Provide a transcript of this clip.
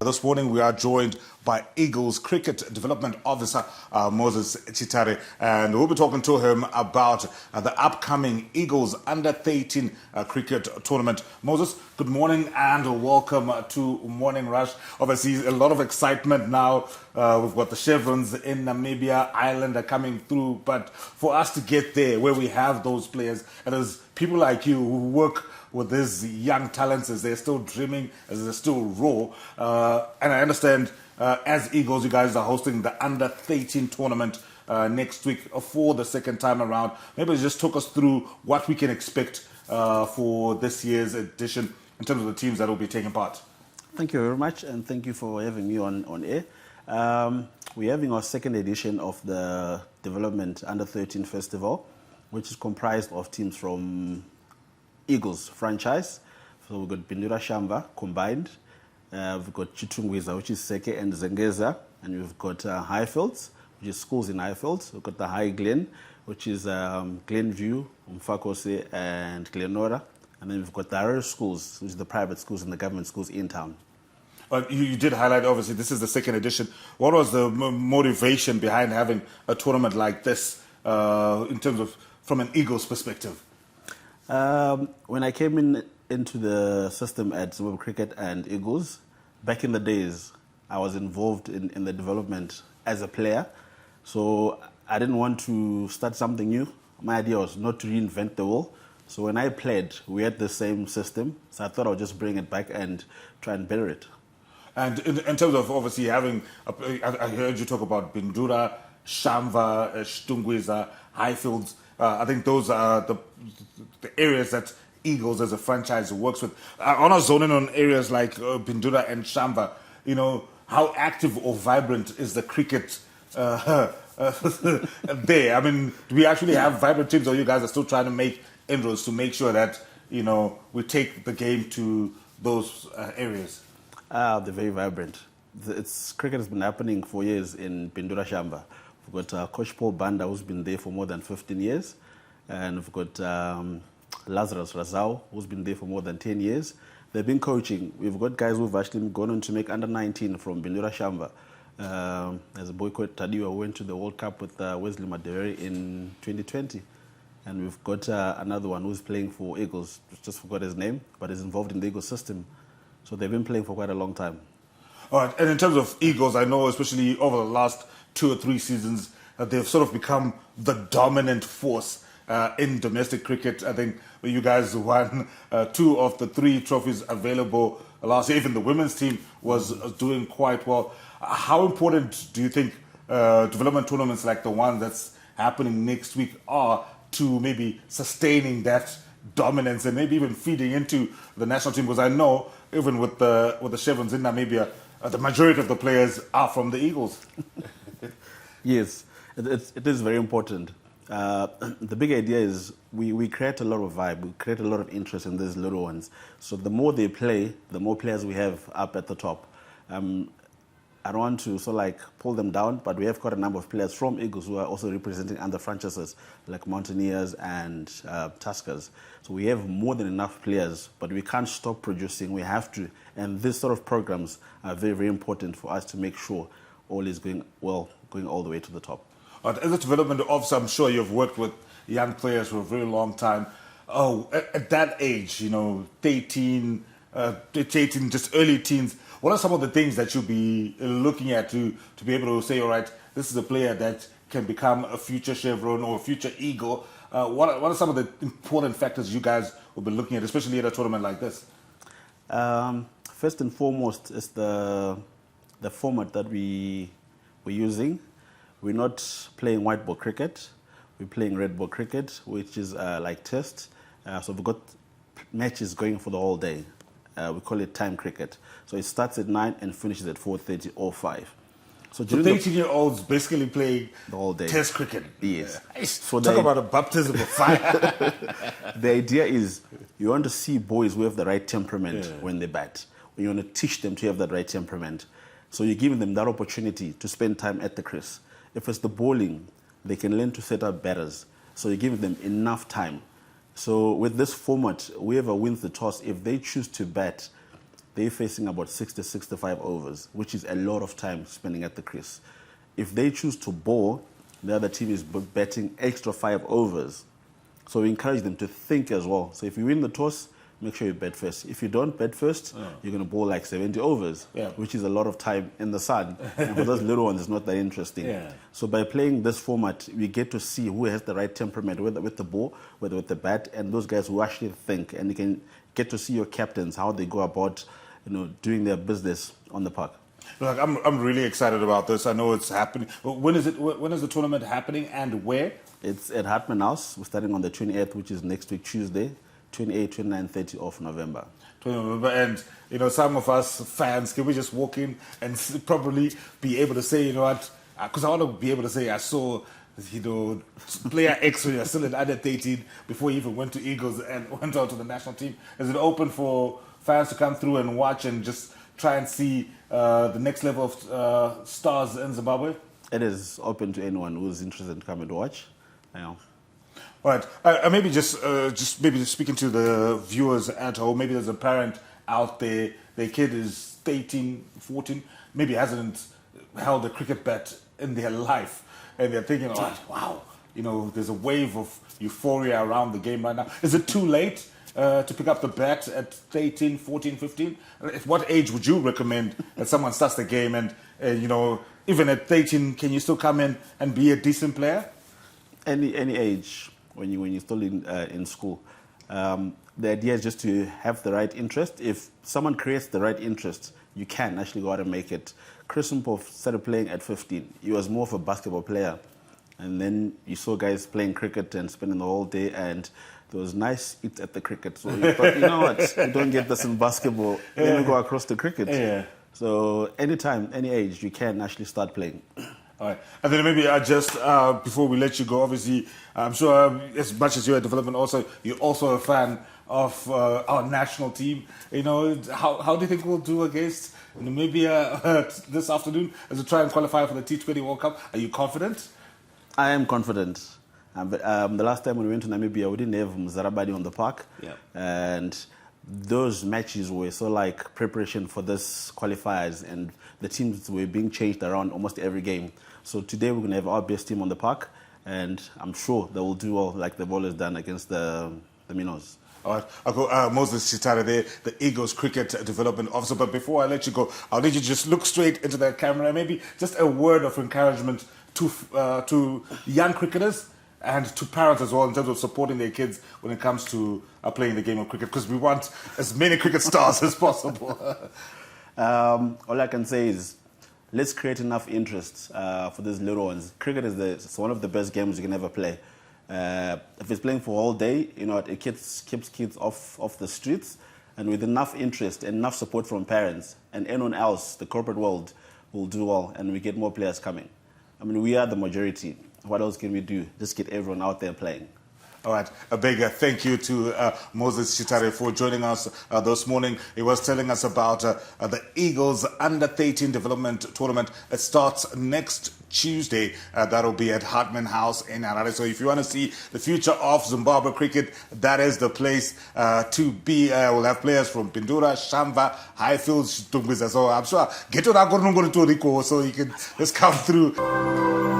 This morning we are joined by Eagles Cricket Development Officer Moses Chitare, and we'll be talking to him about the upcoming Eagles Under-13 cricket tournament. Moses, good morning and welcome to Morning Rush. Obviously, a lot of excitement now. We've got the Chevrons in Namibia, Ireland are coming through, but for us to get there where we have those players, and there's people like you who work with these young talents as they're still dreaming, as they're still raw. And I understand as Eagles, you guys are hosting the Under-13 tournament next week for the second time around. Maybe just talk us through what we can expect for this year's edition in terms of the teams that will be taking part. Thank you very much, and thank you for having me on air. We're having our second edition of the Development Under-13 Festival, which is comprised of teams from Eagles franchise. So we've got Bindura Shamba combined. We've got Chitungwiza, which is Seke and Zengeza. And we've got Highfields, which is schools in Highfields. We've got the High Glen, which is Glenview, Umfakose, and Glenora. And then we've got the Harare schools, which is the private schools and the government schools in town. You did highlight, obviously, this is the second edition. What was the motivation behind having a tournament like this in terms of from an Eagles perspective? When I came into the system at Zimbabwe Cricket and Eagles, back in the days, I was involved in the development as a player. So I didn't want to start something new. My idea was not to reinvent the wheel. So when I played, we had the same system. So I thought I would just bring it back and try and better it. And in terms of obviously having, I heard you talk about Bindura, Shamva, Chitungwiza, Highfields. I think those are the areas that Eagles as a franchise works with. I want to zone in on areas like Bindura and Shamba. You know, how active or vibrant is the cricket there? I mean, do we actually have vibrant teams, or you guys are still trying to make inroads to make sure that, you know, we take the game to those areas? They're very vibrant. Cricket has been happening for years in Bindura Shamba. We've got Coach Paul Banda, who's been there for more than 15 years. And we've got Lazarus Razao, who's been there for more than 10 years. They've been coaching. We've got guys who've actually gone on to make under-19 from Bindura Shamba. There's a boy called Tadiwa who went to the World Cup with Wesley Madeveri in 2020. And we've got another one who's playing for Eagles. Just forgot his name, but is involved in the Eagles system. So they've been playing for quite a long time. All right, and in terms of Eagles, I know especially over the last 2 or 3 seasons, they've sort of become the dominant force in domestic cricket. I think you guys won 2 of the 3 trophies available last year. Even the women's team was doing quite well. How important do you think development tournaments like the one that's happening next week are to maybe sustaining that dominance and maybe even feeding into the national team? Because I know even with the Chevrons in Namibia, the majority of the players are from the Eagles. Yes, it is very important. The big idea is we create a lot of vibe, we create a lot of interest in these little ones. So the more they play, the more players we have up at the top. I don't want to pull them down, but we have quite a number of players from Eagles who are also representing other franchises like Mountaineers and Tuskers. So we have more than enough players, but we can't stop producing. We have to. And these sort of programs are very, very important for us to make sure all is going well, going all the way to the top. As a development officer, I'm sure you've worked with young players for a very long time. Oh, at that age, you know, 18, just early teens, what are some of the things that you'll be looking at to be able to say, all right, this is a player that can become a future Chevron or a future Eagle? What are some of the important factors you guys will be looking at, especially at a tournament like this? First and foremost is the format that we're using. We're not playing white ball cricket. We're playing red ball cricket, which is like test. So we've got matches going for the whole day. We call it time cricket. So it starts at 9 and finishes at 4:30 or 5. So 13-year-olds basically playing the whole day. Test cricket. Yes. So talk about a baptism of fire. The idea is you want to see boys who have the right temperament when they bat. You want to teach them to have that right temperament. So you're giving them that opportunity to spend time at the crease. If it's the bowling, they can learn to set up batters. So you're giving them enough time. So with this format, whoever wins the toss, if they choose to bat, they're facing about 60, 65 overs, which is a lot of time spending at the crease. If they choose to bowl, the other team is betting extra 5 overs. So we encourage them to think as well. So if you win the toss, make sure you bet first. If you don't bet first, you're going to bowl like 70 overs, which is a lot of time in the sun. And for those little ones, it's not that interesting. So by playing this format, we get to see who has the right temperament, whether with the ball, whether with the bat, and those guys who actually think. And you can get to see your captains, how they go about, doing their business on the park. Look, I'm really excited about this. I know it's happening. When is it? When is the tournament happening and where? It's at Hartman House. We're starting on the 28th, which is next week, Tuesday. 28, 29, 30 of November. And, some of us fans, can we just walk in and probably be able to say, you know what, because I want to be able to say I saw, player X when you're still in under 13 before he even went to Eagles and went out to the national team. Is it open for fans to come through and watch and just try and see the next level of stars in Zimbabwe? It is open to anyone who's interested to come and watch. All right. Maybe just maybe speaking to the viewers at home, maybe there's a parent out there, their kid is 13, 14, maybe hasn't held a cricket bat in their life, and they're thinking, wow, there's a wave of euphoria around the game right now. Is it too late to pick up the bat at 13, 14, 15? At what age would you recommend that someone starts the game and, even at 13, can you still come in and be a decent player? Any age. When you're still in school. The idea is just to have the right interest. If someone creates the right interest, you can actually go out and make it. Chris Mpof started playing at 15. He was more of a basketball player. And then you saw guys playing cricket and spending the whole day, and there was nice eats at the cricket. So you thought, you know what, you don't get this in basketball. Let me go across the cricket. So anytime, any age, you can actually start playing. All right. And then maybe just before we let you go, obviously, I'm sure as much as you're a development, you're also a fan of our national team. How do you think we'll do against Namibia this afternoon as we try and qualify for the T20 World Cup? Are you confident? I am confident. The last time when we went to Namibia, we didn't have Mzarabadi on the park. And those matches were so like preparation for this qualifiers, and the teams were being changed around almost every game. So today we're going to have our best team on the park, and I'm sure they will do well like they've always done against the Minnows. All right, I'll go Moses Chitare there, the Eagles Cricket Development Officer. But before I let you go, I'll need you to just look straight into that camera, maybe just a word of encouragement to young cricketers and to parents as well in terms of supporting their kids when it comes to playing the game of cricket, because we want as many cricket stars as possible. All I can say is let's create enough interest for these little ones. Cricket is it's one of the best games you can ever play. If it's playing for all day, it keeps kids off the streets, and with enough interest and enough support from parents and anyone else, the corporate world will do well, and we get more players coming. I mean, we are the majority. What else can we do? Just get everyone out there playing. All right, a big thank you to Moses Chitare for joining us this morning. He was telling us about the Eagles Under-13 Development Tournament. It starts next Tuesday. That'll be at Hartman House in Harare. So if you want to see the future of Zimbabwe cricket, that is the place to be. We'll have players from Pindura, Shamba, Highfields, Tungwiza. So I'm sure get to that so you can just come through.